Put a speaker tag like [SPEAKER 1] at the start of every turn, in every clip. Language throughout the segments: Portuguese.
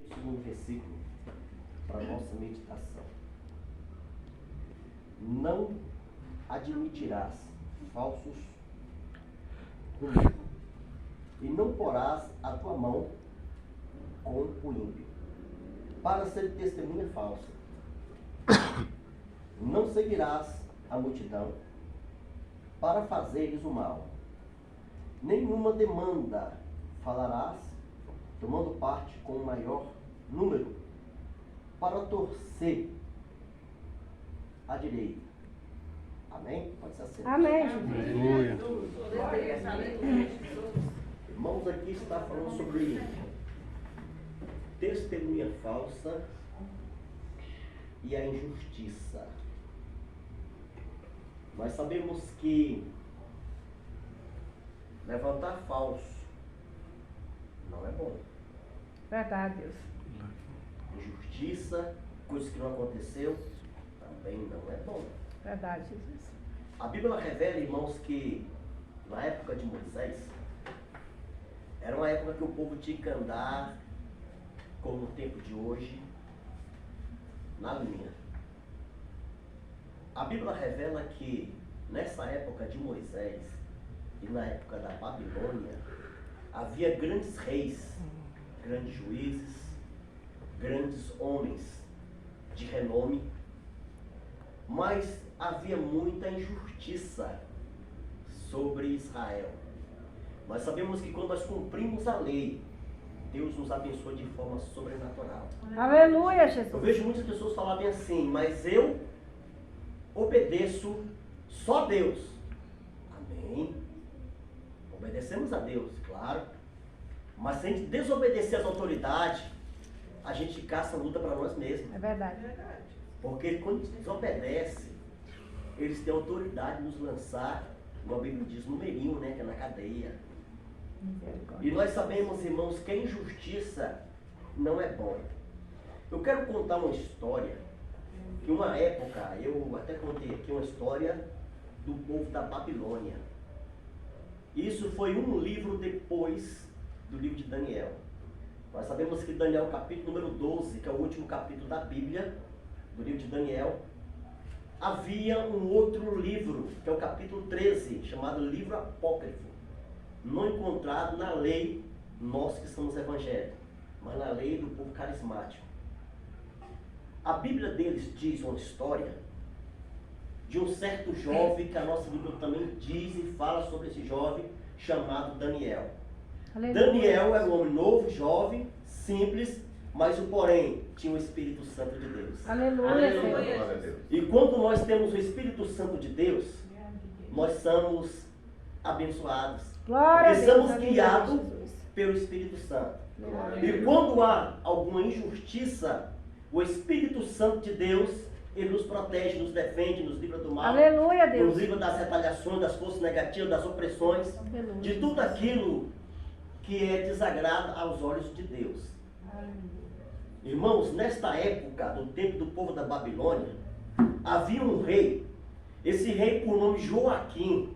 [SPEAKER 1] O segundo versículo para a nossa meditação. Não admitirás falsos rumores, e não porás a tua mão com o ímpio, para ser testemunha falsa. Não seguirás a multidão para fazeres o mal. Nenhuma demanda falarás, tomando parte com o maior número, para torcer à direita. Amém? Pode ser assim.
[SPEAKER 2] Amém.
[SPEAKER 3] Aleluia.
[SPEAKER 1] Irmãos, aqui está falando sobre testemunha falsa e a injustiça. Nós sabemos que levantar falso não é bom.
[SPEAKER 2] Verdade, Deus.
[SPEAKER 1] Injustiça, coisa que não aconteceu, também não é bom.
[SPEAKER 2] Verdade, Jesus.
[SPEAKER 1] A Bíblia revela, irmãos, que na época de Moisés, era uma época que o povo tinha que andar, como no tempo de hoje, na linha. A Bíblia revela que nessa época de Moisés e na época da Babilônia, havia grandes reis, grandes juízes, grandes homens de renome, mas havia muita injustiça sobre Israel. Nós sabemos que quando nós cumprimos a lei, Deus nos abençoa de forma sobrenatural.
[SPEAKER 2] Aleluia,
[SPEAKER 1] Eu
[SPEAKER 2] Jesus.
[SPEAKER 1] vejo muitas pessoas falarem assim, mas eu obedeço só a Deus. Amém. Obedecemos a Deus, claro. Mas se a gente desobedecer às autoridades, a gente caça a luta para nós mesmos.
[SPEAKER 2] É verdade.
[SPEAKER 1] Porque quando a gente desobedece, eles têm autoridade de nos lançar, como a Bíblia diz, numerinho, né, que é na cadeia. E nós sabemos, irmãos, que a injustiça não é bom. Eu quero contar uma história, que uma época, eu até contei aqui uma história do povo da Babilônia. Isso foi um livro depois do livro de Daniel. Nós sabemos que Daniel, capítulo número 12, que é o último capítulo da Bíblia, do livro de Daniel, havia um outro livro, que é o capítulo 13, chamado livro apócrifo, não encontrado na lei, nós que somos evangélicos, mas na lei do povo carismático. A Bíblia deles diz uma história de um certo jovem, que a nossa Bíblia também diz e fala sobre esse jovem, chamado Daniel.
[SPEAKER 2] Aleluia.
[SPEAKER 1] Daniel era um homem novo, jovem, simples, mas o porém tinha o Espírito Santo de Deus.
[SPEAKER 2] Aleluia, Senhor.
[SPEAKER 4] Glória a Deus.
[SPEAKER 1] E quando nós temos o Espírito Santo de Deus, nós somos abençoados.
[SPEAKER 2] Glória a
[SPEAKER 1] Porque
[SPEAKER 2] Deus.
[SPEAKER 1] somos
[SPEAKER 2] Aleluia,
[SPEAKER 1] guiados
[SPEAKER 2] Jesus.
[SPEAKER 1] pelo Espírito Santo.
[SPEAKER 4] Glória a
[SPEAKER 1] E
[SPEAKER 4] Deus.
[SPEAKER 1] quando há alguma injustiça, o Espírito Santo de Deus, ele nos protege, nos defende, nos livra do mal.
[SPEAKER 2] Aleluia,
[SPEAKER 1] Nos
[SPEAKER 2] Deus.
[SPEAKER 1] livra das retaliações, das forças negativas, das opressões,
[SPEAKER 2] Aleluia.
[SPEAKER 1] de tudo aquilo que é desagrado aos olhos de Deus. Irmãos, nesta época, do tempo do povo da Babilônia, havia um rei. Esse rei, por nome Joaquim.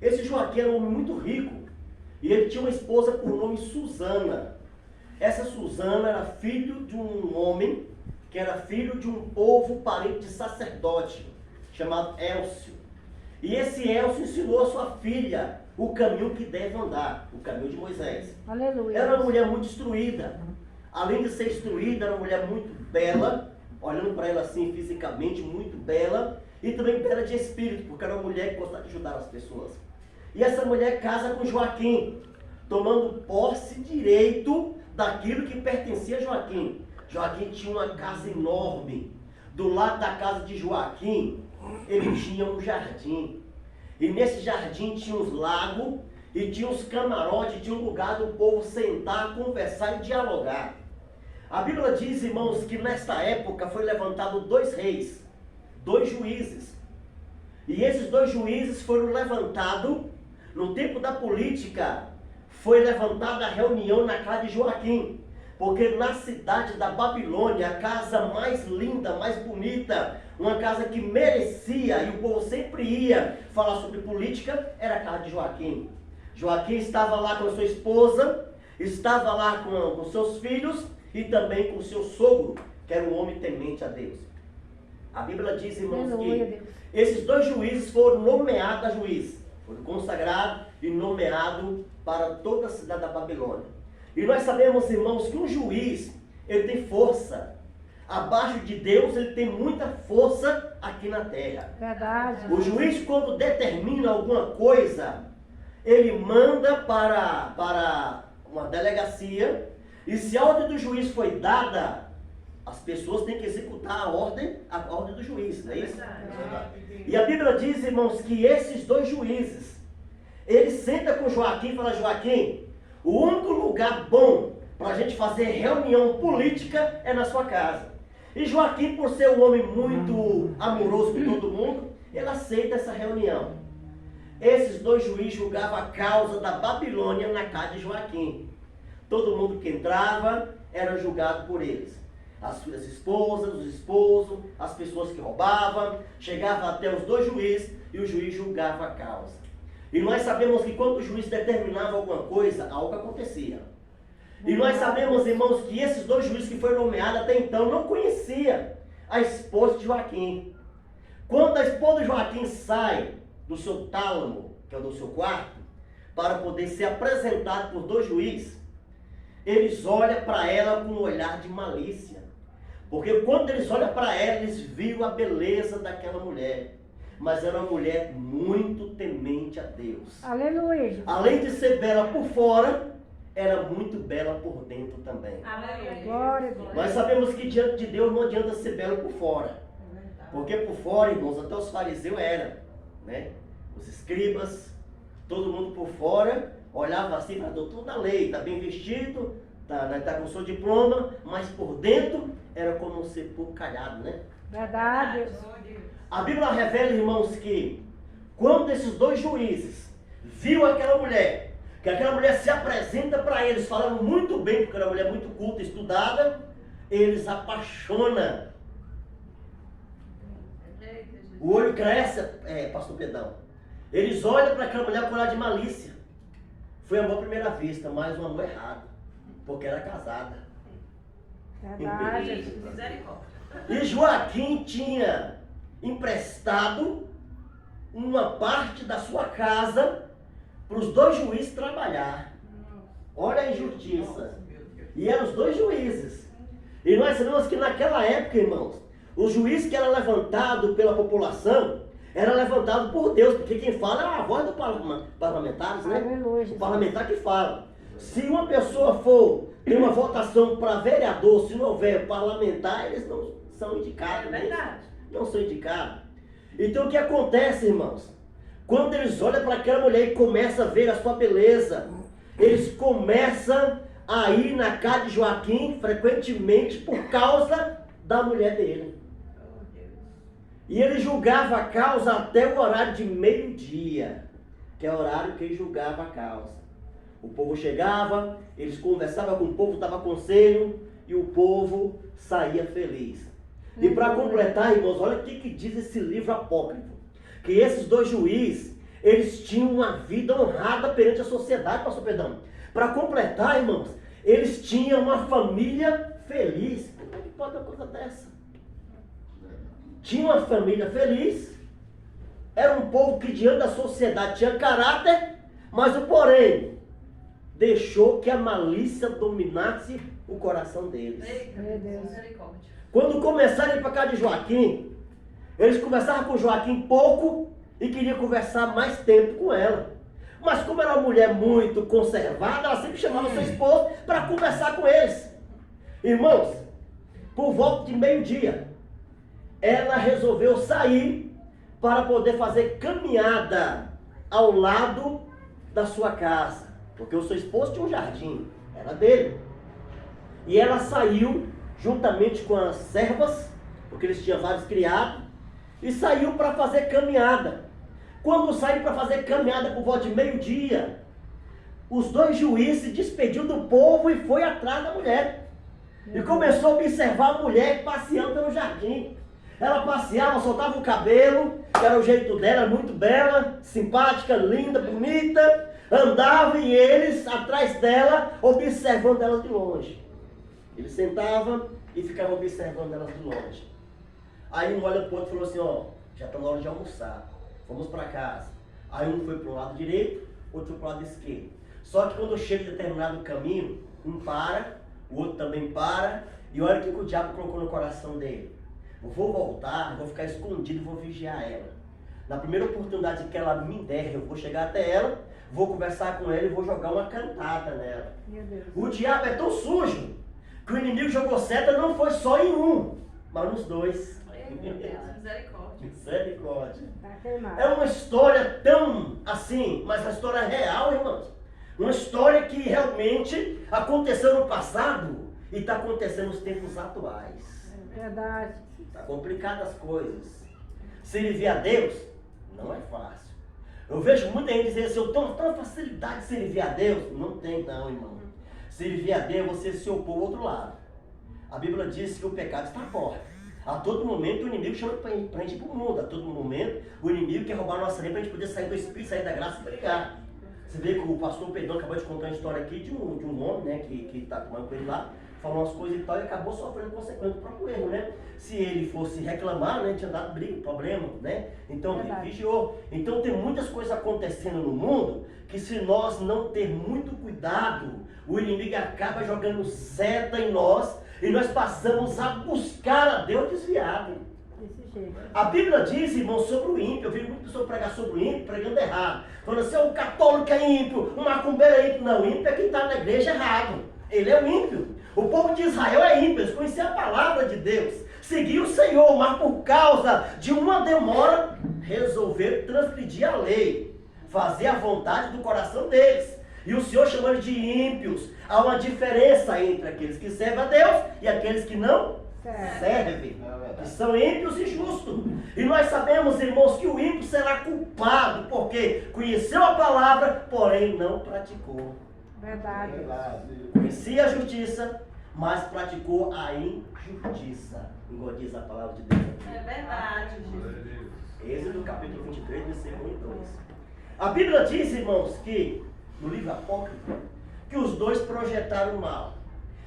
[SPEAKER 1] Esse Joaquim era um homem muito rico. E ele tinha uma esposa por nome Susana. Essa Susana era filho de um homem, que era filho de um povo parente de sacerdote, chamado Élcio. E esse Élcio ensinou a sua filha o caminho que deve andar, o caminho de Moisés.
[SPEAKER 2] Aleluia.
[SPEAKER 1] Era uma mulher muito instruída. Além de ser instruída, era uma mulher muito bela, olhando para ela assim fisicamente, muito bela, e também bela de espírito, porque era uma mulher que gostava de ajudar as pessoas. E essa mulher casa com Joaquim, tomando posse direito daquilo que pertencia a Joaquim. Joaquim tinha uma casa enorme. Do lado da casa de Joaquim, ele tinha um jardim. E nesse jardim tinha uns lagos, e tinha uns camarotes, tinha um lugar do povo sentar, conversar e dialogar. A Bíblia diz, irmãos, que nesta época foi levantado 2 reis, 2 juízes. E esses 2 juízes foram levantados, no tempo da política, foi levantada a reunião na casa de Joaquim. Porque na cidade da Babilônia, a casa mais linda, mais bonita, uma casa que merecia, e o povo sempre ia falar sobre política, era a casa de Joaquim. Joaquim estava lá com a sua esposa, estava lá com seus filhos, e também com seu sogro, que era um homem temente a Deus. A Bíblia diz, irmãos,
[SPEAKER 2] Aleluia,
[SPEAKER 1] que
[SPEAKER 2] Deus.
[SPEAKER 1] esses dois juízes foram nomeados a juiz, foram consagrados e nomeados para toda a cidade da Babilônia. E nós sabemos, irmãos, que um juiz, ele tem força. Abaixo de Deus, ele tem muita força aqui na terra.
[SPEAKER 2] Verdade.
[SPEAKER 1] O juiz, quando determina alguma coisa, ele manda para uma delegacia, e se a ordem do juiz foi dada, as pessoas têm que executar a ordem do juiz, não é isso? E a Bíblia diz, irmãos, que esses dois juízes, ele senta com Joaquim e fala, Joaquim, o único lugar bom para a gente fazer reunião política é na sua casa. E Joaquim, por ser um homem muito amoroso com todo mundo, ele aceita essa reunião. Esses dois juízes julgavam a causa da Babilônia na casa de Joaquim. Todo mundo que entrava era julgado por eles. As suas esposas, os esposos, as pessoas que roubavam, chegava até os dois juízes e o juiz julgava a causa. E nós sabemos que quando o juiz determinava alguma coisa, algo acontecia. E nós sabemos, irmãos, que esses dois juízes que foram nomeados até então não conheciam a esposa de Joaquim. Quando a esposa de Joaquim sai do seu tálamo, que é o do seu quarto, para poder ser apresentada por dois juízes, eles olham para ela com um olhar de malícia. Porque quando eles olham para ela, eles viram a beleza daquela mulher. Mas era uma mulher muito temente a Deus.
[SPEAKER 2] Aleluia.
[SPEAKER 1] Além de ser bela por fora, era muito bela por dentro também.
[SPEAKER 3] Aleluia.
[SPEAKER 2] Glória a Deus.
[SPEAKER 1] Nós sabemos que diante de Deus não adianta ser belo por fora. Porque por fora, irmãos, até os fariseus eram, né? Os escribas, todo mundo por fora, olhava assim para doutor da lei, está bem vestido, tá com seu diploma, mas por dentro era como um sepulcro calhado, né?
[SPEAKER 2] Verdade.
[SPEAKER 1] A Bíblia revela, irmãos, que quando esses dois juízes viu aquela mulher, que aquela mulher se apresenta para eles, falando muito bem, porque era uma mulher muito culta, estudada, eles apaixonam. O olho cresce, pastor Pedão. Eles olham para aquela mulher com olhar de malícia. Foi amor à primeira vista, mas um amor errado, porque era casada.
[SPEAKER 2] Verdade.
[SPEAKER 3] Misericórdia.
[SPEAKER 1] E Joaquim tinha emprestado uma parte da sua casa para os dois juízes trabalhar. Olha a injustiça. E eram os dois juízes. E nós sabemos que naquela época, irmãos, o juiz que era levantado pela população era levantado por Deus, porque quem fala é a voz do parlamentares, né?
[SPEAKER 2] Aleluia.
[SPEAKER 1] O parlamentar que fala. Se uma pessoa ter uma votação para vereador, se não houver parlamentar, eles não são indicados.
[SPEAKER 3] É
[SPEAKER 1] né?
[SPEAKER 3] verdade.
[SPEAKER 1] Não são indicados. Então o que acontece, irmãos? Quando eles olham para aquela mulher e começam a ver a sua beleza, eles começam a ir na casa de Joaquim frequentemente por causa da mulher dele. E ele julgava a causa até o horário de meio-dia, que é o horário que ele julgava a causa. O povo chegava, eles conversavam com o povo, dava conselho, e o povo saía feliz. E para completar, irmãos, olha o que diz esse livro apócrifo. Que esses dois juízes, eles tinham uma vida honrada perante a sociedade, pastor Pedro. Para completar, irmãos, eles tinham uma família feliz. Como é que pode uma coisa dessa? Tinha uma família feliz, era um povo que diante da sociedade tinha caráter, mas o porém deixou que a malícia dominasse o coração deles.
[SPEAKER 3] Eita,
[SPEAKER 2] Meu Deus.
[SPEAKER 3] misericórdia.
[SPEAKER 1] Quando começaram a ir para casa de Joaquim, eles conversavam com Joaquim pouco e queriam conversar mais tempo com ela. Mas como era uma mulher muito conservada, ela sempre chamava seu esposo para conversar com eles. Irmãos, por volta de meio-dia, ela resolveu sair para poder fazer caminhada ao lado da sua casa. Porque o seu esposo tinha um jardim, era dele. E ela saiu juntamente com as servas, porque eles tinham vários criados, e saiu para fazer caminhada. Quando saiu para fazer caminhada por volta de meio-dia, os dois juízes se despediu do povo e foi atrás da mulher. E começou a observar a mulher passeando pelo jardim. Ela passeava, soltava o cabelo, que era o jeito dela, muito bela, simpática, linda, bonita. Andava e eles atrás dela, observando ela de longe. Ele sentava e ficava observando elas de longe. Aí um olha para o outro e falou assim, ó, já está na hora de almoçar, vamos para casa. Aí um foi para o lado direito, outro para o lado esquerdo. Só que quando chega em determinado caminho, um para, o outro também para, e olha o que o diabo colocou no coração dele. Eu vou voltar, vou ficar escondido, vou vigiar ela. Na primeira oportunidade que ela me der, eu vou chegar até ela, vou conversar com ela e vou jogar uma cantada nela.
[SPEAKER 2] Meu Deus.
[SPEAKER 1] O diabo é tão sujo que o inimigo jogou seta não foi só em um, mas nos dois.
[SPEAKER 3] Meu Deus, misericórdia.
[SPEAKER 1] Misericórdia.
[SPEAKER 2] Tá queimado.
[SPEAKER 1] É uma história tão assim, mas uma história real, irmãos. Uma história que realmente aconteceu no passado e está acontecendo nos tempos atuais.
[SPEAKER 2] Verdade.
[SPEAKER 1] Está complicado as coisas. Servir a Deus não é fácil. Eu vejo muita gente dizer assim, eu tenho tanta facilidade de servir a Deus. Não tem não, irmão. Servir a Deus é você se opor ao outro lado. A Bíblia diz que o pecado está à porta. A todo momento o inimigo chama para a gente ir para o mundo. A todo momento o inimigo quer roubar a nossa lei para a gente poder sair do Espírito, sair da graça e brigar. Você vê que o pastor Pedrão acabou de contar uma história aqui de um homem, né, que está tomando com ele lá, falou umas coisas e tal, e acabou sofrendo consequência do próprio erro, né? Se ele fosse reclamar, né, tinha dado briga, problema, né? Então ele vigiou. Então tem muitas coisas acontecendo no mundo que se nós não ter muito cuidado, o inimigo acaba jogando seta em nós e nós passamos a buscar a Deus desviado.
[SPEAKER 2] Desse jeito.
[SPEAKER 1] A Bíblia diz, irmão, sobre o ímpio. Eu vi muitas pessoas pregar sobre o ímpio, pregando errado. Falando assim, o católico é ímpio, o macumbeiro é ímpio. Não, o ímpio é quem está na igreja errado. Ele é o ímpio. O povo de Israel é ímpio, eles conheciam a palavra de Deus. Seguiam o Senhor, mas por causa de uma demora, resolveram transgredir a lei. Fazer a vontade do coração deles. E o Senhor chamando de ímpios. Há uma diferença entre aqueles que servem a Deus e aqueles que não servem. Que são ímpios e justos. E nós sabemos, irmãos, que o ímpio será culpado, porque conheceu a palavra, porém não praticou.
[SPEAKER 2] Verdade.
[SPEAKER 1] Conhecia a justiça, mas praticou a injustiça. Igual diz a palavra de Deus aqui.
[SPEAKER 3] É verdade, Jesus.
[SPEAKER 1] Êxodo capítulo 23, versículo 1 e 2. A Bíblia diz, irmãos, que no livro apócrifo, que os dois projetaram o mal.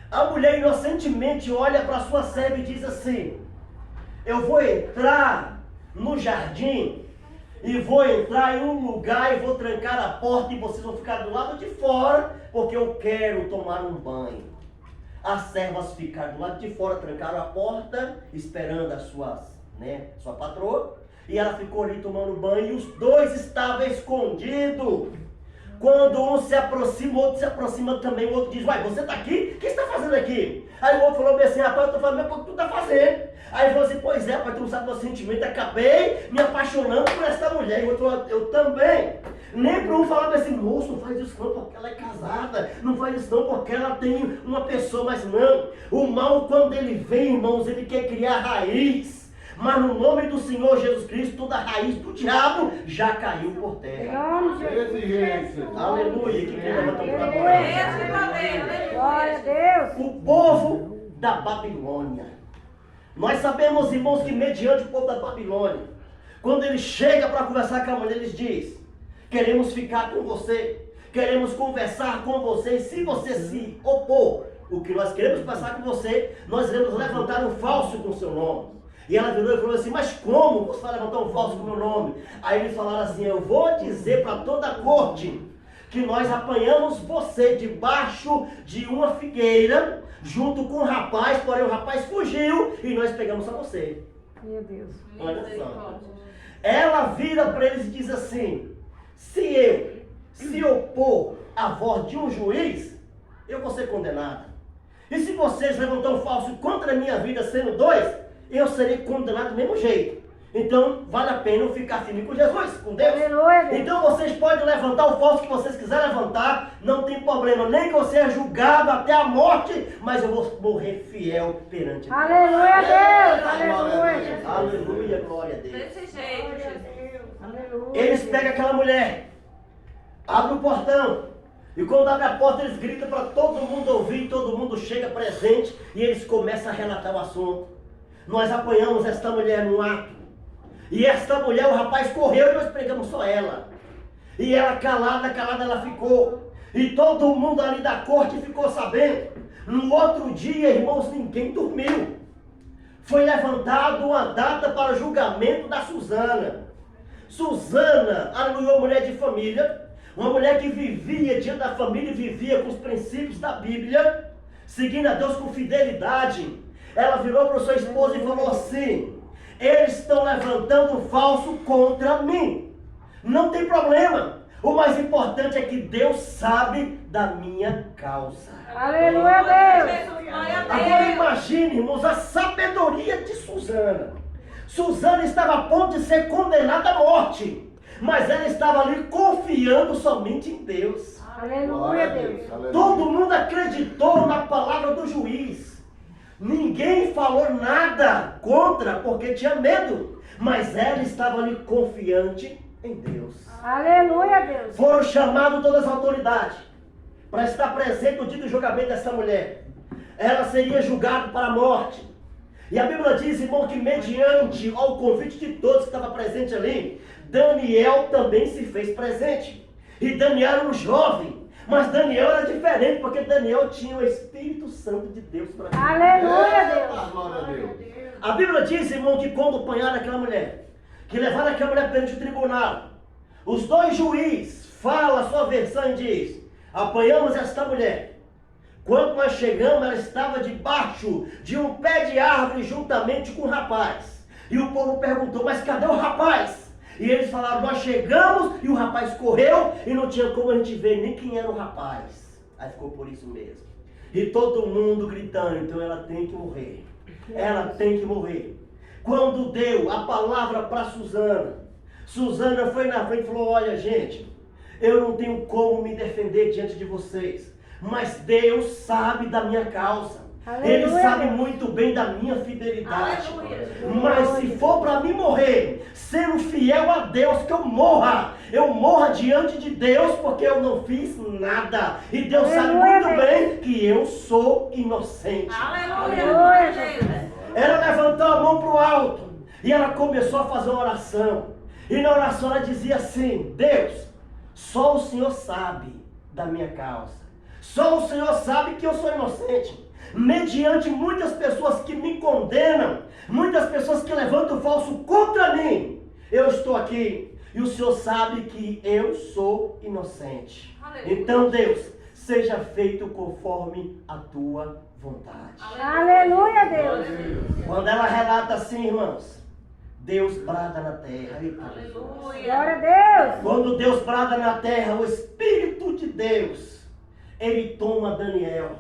[SPEAKER 1] A mulher inocentemente olha para sua serva e diz assim, eu vou entrar no jardim e vou entrar em um lugar e vou trancar a porta e vocês vão ficar do lado de fora porque eu quero tomar um banho. As servas ficaram do lado de fora, trancaram a porta, esperando as sua patroa, e ela ficou ali tomando banho e os dois estavam escondidos. Quando um se aproxima, o outro se aproxima também, o outro diz, uai, você está aqui? O que você está fazendo aqui? Aí o outro falou bem assim, rapaz, eu estou fazendo o que tu está fazendo. Aí ele falou assim, pois é, rapaz, tu não sabe do meu sentimento, acabei me apaixonando por essa mulher. E o outro falou, eu também. Nem para um falar assim, moço, não faz isso não, porque ela é casada, não faz isso não, porque ela tem uma pessoa, mas não. O mal, quando ele vem, irmãos, ele quer criar raiz. Mas no nome do Senhor Jesus Cristo, toda a raiz do diabo já caiu por terra.
[SPEAKER 2] Em nome de Jesus.
[SPEAKER 1] Aleluia. Que levanta por
[SPEAKER 2] Aleluia. Glória a Deus.
[SPEAKER 1] O povo da Babilônia. Nós sabemos, irmãos, que mediante o povo da Babilônia, quando ele chega para conversar com a mulher, eles diz, queremos ficar com você, queremos conversar com você, e se você se opor, o que nós queremos passar com você, nós iremos levantar um falso com o seu nome. E ela virou e falou assim, mas como você vai levantar um falso com o meu nome? Aí eles falaram assim, eu vou dizer para toda a corte que nós apanhamos você debaixo de uma figueira, junto com o rapaz, porém o rapaz fugiu e nós pegamos só você.
[SPEAKER 2] Meu Deus.
[SPEAKER 1] Olha só. Ela vira para eles e diz assim, se eu se opor à voz de um juiz, eu vou ser condenada. E se vocês levantar um falso contra a minha vida sendo dois, eu serei condenado do mesmo jeito. Então, vale a pena eu ficar firme com Jesus, com Deus.
[SPEAKER 2] Aleluia.
[SPEAKER 1] Então, vocês podem levantar o falso que vocês quiserem levantar, não tem problema. Nem que eu seja julgado até a morte, mas eu vou morrer fiel perante Deus.
[SPEAKER 2] Aleluia a Deus. Aleluia, Jesus.
[SPEAKER 1] Aleluia, glória a Deus.
[SPEAKER 3] Desse jeito, Jesus.
[SPEAKER 2] Aleluia.
[SPEAKER 1] Eles pegam aquela mulher, abrem o portão, e quando abre a porta eles gritam para todo mundo ouvir, todo mundo chega presente, e eles começam a relatar o assunto. Nós apanhamos esta mulher num ato. E esta mulher, o rapaz correu e nós pegamos só ela. E ela calada ela ficou. E todo mundo ali da corte ficou sabendo. No outro dia, irmãos, ninguém dormiu. Foi levantada uma data para o julgamento da Susana. Susana, aleluia, uma mulher de família, uma mulher que vivia diante da família e vivia com os princípios da Bíblia, seguindo a Deus com fidelidade. Ela virou para sua esposa e falou assim: eles estão levantando um falso contra mim. Não tem problema. O mais importante é que Deus sabe da minha causa.
[SPEAKER 2] Aleluia, Deus.
[SPEAKER 1] Agora imagine, irmãos, a sabedoria de Susana. Susana estava a ponto de ser condenada à morte, mas ela estava ali confiando somente em Deus.
[SPEAKER 2] Aleluia, Deus.
[SPEAKER 1] Todo mundo acreditou na palavra do juiz. Ninguém falou nada contra porque tinha medo, mas ela estava ali confiante em Deus.
[SPEAKER 2] Aleluia, Deus.
[SPEAKER 1] Foram chamados todas as autoridades para estar presente no dia do julgamento dessa mulher. Ela seria julgada para a morte. E a Bíblia diz, irmão, que mediante ao convite de todos que estavam presentes ali, Daniel também se fez presente. E Daniel era um jovem, mas Daniel era diferente, porque Daniel tinha o Espírito Santo de Deus para ele.
[SPEAKER 2] Aleluia, Deus.
[SPEAKER 1] A Bíblia diz, irmão, que quando apanharam aquela mulher, que levaram aquela mulher perante o tribunal, os dois juízes falam a sua versão e diz: apanhamos esta mulher. Quando nós chegamos, ela estava debaixo de um pé de árvore juntamente com o rapaz. E o povo perguntou: mas cadê o rapaz? E eles falaram: nós chegamos e o rapaz correu e não tinha como a gente ver nem quem era o rapaz. Aí ficou por isso mesmo. E todo mundo gritando: então ela tem que morrer. Ela tem que morrer. Quando deu a palavra para Susana, Susana foi na frente e falou: olha, gente, eu não tenho como me defender diante de vocês, mas Deus sabe da minha causa.
[SPEAKER 2] Aleluia.
[SPEAKER 1] Ele sabe muito bem da minha fidelidade.
[SPEAKER 3] Aleluia.
[SPEAKER 1] Mas se for para mim morrer, sendo fiel a Deus, que eu morra diante de Deus, porque eu não fiz nada. E Deus sabe
[SPEAKER 2] Aleluia,
[SPEAKER 1] muito bem que eu sou inocente.
[SPEAKER 3] Aleluia, Jesus.
[SPEAKER 1] Ela levantou a mão para o alto e ela começou a fazer uma oração. E na oração ela dizia assim: Deus, só o Senhor sabe da minha causa. Só o Senhor sabe que eu sou inocente. Mediante muitas pessoas que me condenam, muitas pessoas que levantam falso contra mim, eu estou aqui e o Senhor sabe que eu sou inocente.
[SPEAKER 3] Aleluia.
[SPEAKER 1] Então, Deus, seja feito conforme a tua vontade.
[SPEAKER 2] Aleluia, Deus.
[SPEAKER 1] Quando ela relata assim, irmãos, Deus brada na terra. Eita, Jesus.
[SPEAKER 2] Glória a
[SPEAKER 3] Aleluia.
[SPEAKER 2] Deus.
[SPEAKER 1] Quando Deus brada na terra, o Espírito de Deus, ele toma Daniel.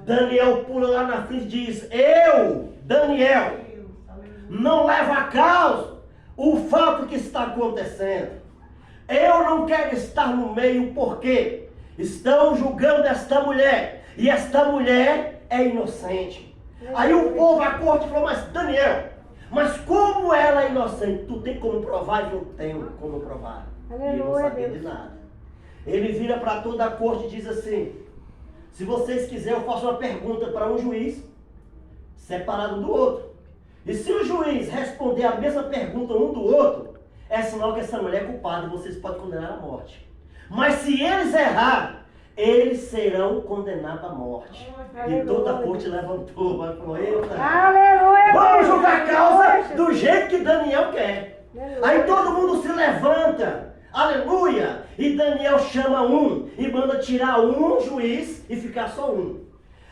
[SPEAKER 1] Daniel pula lá na frente e diz: eu, Daniel, não levo a causa o fato que está acontecendo. Eu não quero estar no meio porque estão julgando esta mulher. E esta mulher é inocente. Aí o povo, a corte, falou: mas Daniel, mas como ela é inocente? Tu tem como provar? Eu não tenho como provar. E ele não
[SPEAKER 2] Aleluia,
[SPEAKER 1] sabia de
[SPEAKER 2] Deus.
[SPEAKER 1] nada. Ele vira para toda a corte e diz assim: se vocês quiserem, eu faço uma pergunta para um juiz separado do outro. E se o juiz responder a mesma pergunta um do outro, é sinal que essa mulher é culpada e vocês podem condenar à morte. Mas se eles errar, eles serão condenados à morte. E toda a corte levantou e falou: eita,
[SPEAKER 2] Aleluia,
[SPEAKER 1] vamos
[SPEAKER 2] Deus.
[SPEAKER 1] julgar a causa
[SPEAKER 2] Aleluia.
[SPEAKER 1] do jeito que Daniel quer. Aí todo mundo se levanta, aleluia, e Daniel chama um e manda tirar um juiz e ficar só um.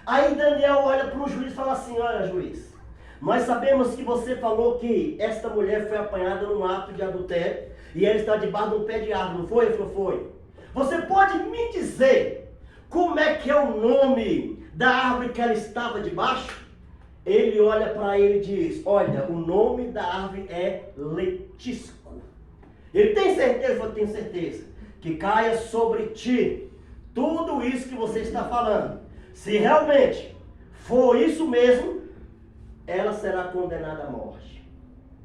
[SPEAKER 1] Aí Daniel olha para o juiz e fala assim: olha, juiz, nós sabemos que você falou que esta mulher foi apanhada num ato de adultério e ela está debaixo de um pé de árvore, não foi? Ele falou: foi. Você pode me dizer como é que é o nome da árvore que ela estava debaixo? Ele olha para ele e diz: olha, o nome da árvore é letisco. Ele tem certeza? Ele falou: tenho certeza. Que caia sobre ti tudo isso que você está falando. Se realmente for isso mesmo, ela será condenada à morte.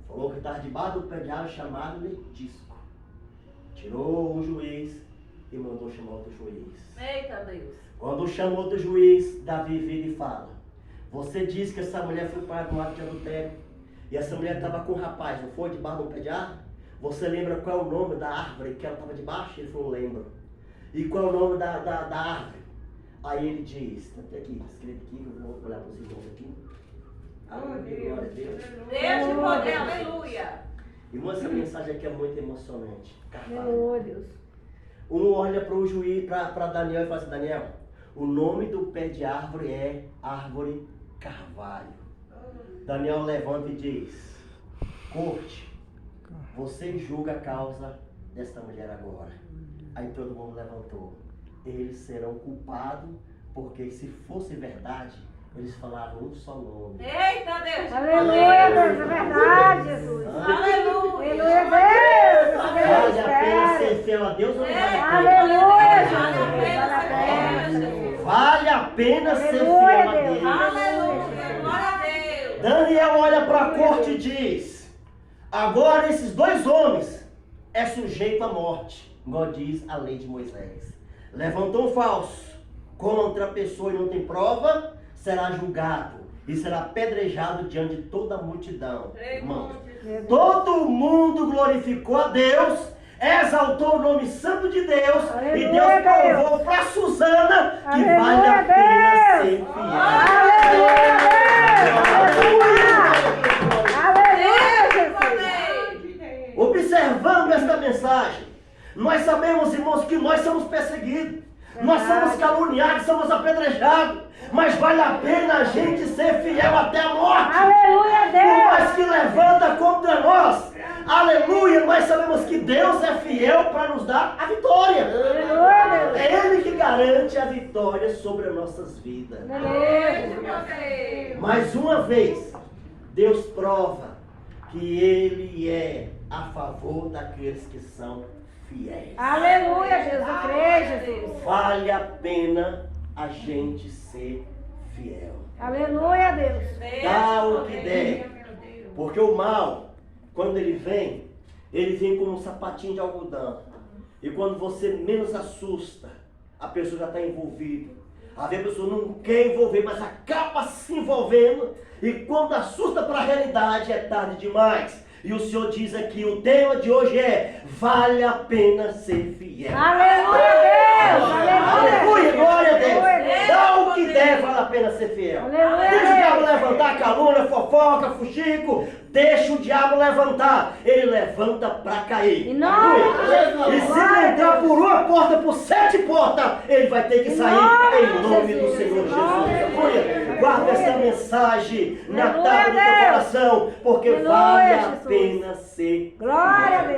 [SPEAKER 1] Falou que estava debaixo do pé de árvore chamado letisco. Tirou um juiz e mandou chamar outro juiz.
[SPEAKER 3] Eita Deus.
[SPEAKER 1] Quando chama outro juiz, Davi vira e fala: você disse que essa mulher foi para um ato de adultério e essa mulher estava com o rapaz, não foi? Debaixo do pé de árvore? Você lembra qual é o nome da árvore que ela estava debaixo? Ele falou: lembro. E qual é o nome da árvore? Aí ele diz, tá até aqui, escrito aqui, eu vou olhar para os irmãos aqui. Aleluia, glória a Deus.
[SPEAKER 3] Deus de poder, aleluia.
[SPEAKER 1] Irmão, essa mensagem aqui é muito emocionante. Carvalho.
[SPEAKER 2] Aleluia, Deus.
[SPEAKER 1] Um olha para o juiz, para Daniel e fala assim, Daniel, o nome do pé de árvore é árvore carvalho. Daniel levanta e diz, corte, você julga a causa desta mulher agora. Aí todo mundo levantou. Eles serão culpados, porque se fosse verdade, eles falaram um só nome.
[SPEAKER 3] Eita, Deus.
[SPEAKER 2] Aleluia, Deus. É verdade, Jesus.
[SPEAKER 3] Aleluia.
[SPEAKER 2] Aleluia, Deus.
[SPEAKER 1] Vale a pena ser fiel a Deus ou não vale a pena?
[SPEAKER 2] Aleluia,
[SPEAKER 3] Jesus.
[SPEAKER 1] Vale a pena ser fiel
[SPEAKER 2] Aleluia,
[SPEAKER 1] a
[SPEAKER 2] Deus.
[SPEAKER 1] Deus.
[SPEAKER 3] Aleluia. Glória a Deus.
[SPEAKER 1] Daniel olha para a corte e diz, agora esses dois homens é sujeito à morte, igual diz a lei de Moisés. Levantou um falso contra a pessoa e não tem prova, será julgado e será apedrejado diante de toda a multidão. Irmãos, todo mundo glorificou a Deus, exaltou o nome santo de Deus.
[SPEAKER 2] Aleluia,
[SPEAKER 1] E Deus provou para Susana que
[SPEAKER 2] Aleluia,
[SPEAKER 1] vale a pena
[SPEAKER 2] Deus.
[SPEAKER 1] ser fiel.
[SPEAKER 2] Aleluia,
[SPEAKER 1] Observando esta mensagem, nós sabemos, irmãos, que nós somos perseguidos, nós somos caluniados, somos apedrejados, mas vale a pena a gente ser fiel até a morte.
[SPEAKER 2] Aleluia,
[SPEAKER 1] Por
[SPEAKER 2] Deus.
[SPEAKER 1] mais que levanta contra nós, aleluia, nós sabemos que Deus é fiel para nos dar a vitória.
[SPEAKER 2] Aleluia, Deus.
[SPEAKER 1] É Ele que garante a vitória sobre as nossas vidas.
[SPEAKER 2] Aleluia.
[SPEAKER 1] Mais uma vez, Deus prova que Ele é a favor daqueles que são fiéis.
[SPEAKER 2] Aleluia, Deus. Eu creio, Jesus.
[SPEAKER 1] Vale a pena a gente ser fiel.
[SPEAKER 2] Aleluia, Deus.
[SPEAKER 1] Dá o que der. Porque o mal, quando ele vem como um sapatinho de algodão. E quando você menos assusta, a pessoa já está envolvida. Às vezes a pessoa não quer envolver, mas acaba se envolvendo. E quando assusta para a realidade, é tarde demais. E o Senhor diz aqui, o tema de hoje é, vale a pena ser fiel.
[SPEAKER 2] Aleluia, Deus.
[SPEAKER 1] Aleluia, glória a Deus.
[SPEAKER 2] Aleluia.
[SPEAKER 1] Dá o que der, vale a pena ser fiel.
[SPEAKER 2] Aleluia.
[SPEAKER 1] Deixa o diabo levantar calúnia, fofoca, fuxico. Deixa o diabo levantar. Ele levanta para cair.
[SPEAKER 2] Em nome de
[SPEAKER 1] Aleluia. E se ele entrar por uma porta, por 7 portas, ele vai ter que sair em nome do Senhor Jesus. Aleluia. Guarda essa mensagem na tábua do teu coração, porque
[SPEAKER 2] Aleluia,
[SPEAKER 1] vale a
[SPEAKER 2] Jesus.
[SPEAKER 1] pena ser
[SPEAKER 2] Glória a Deus.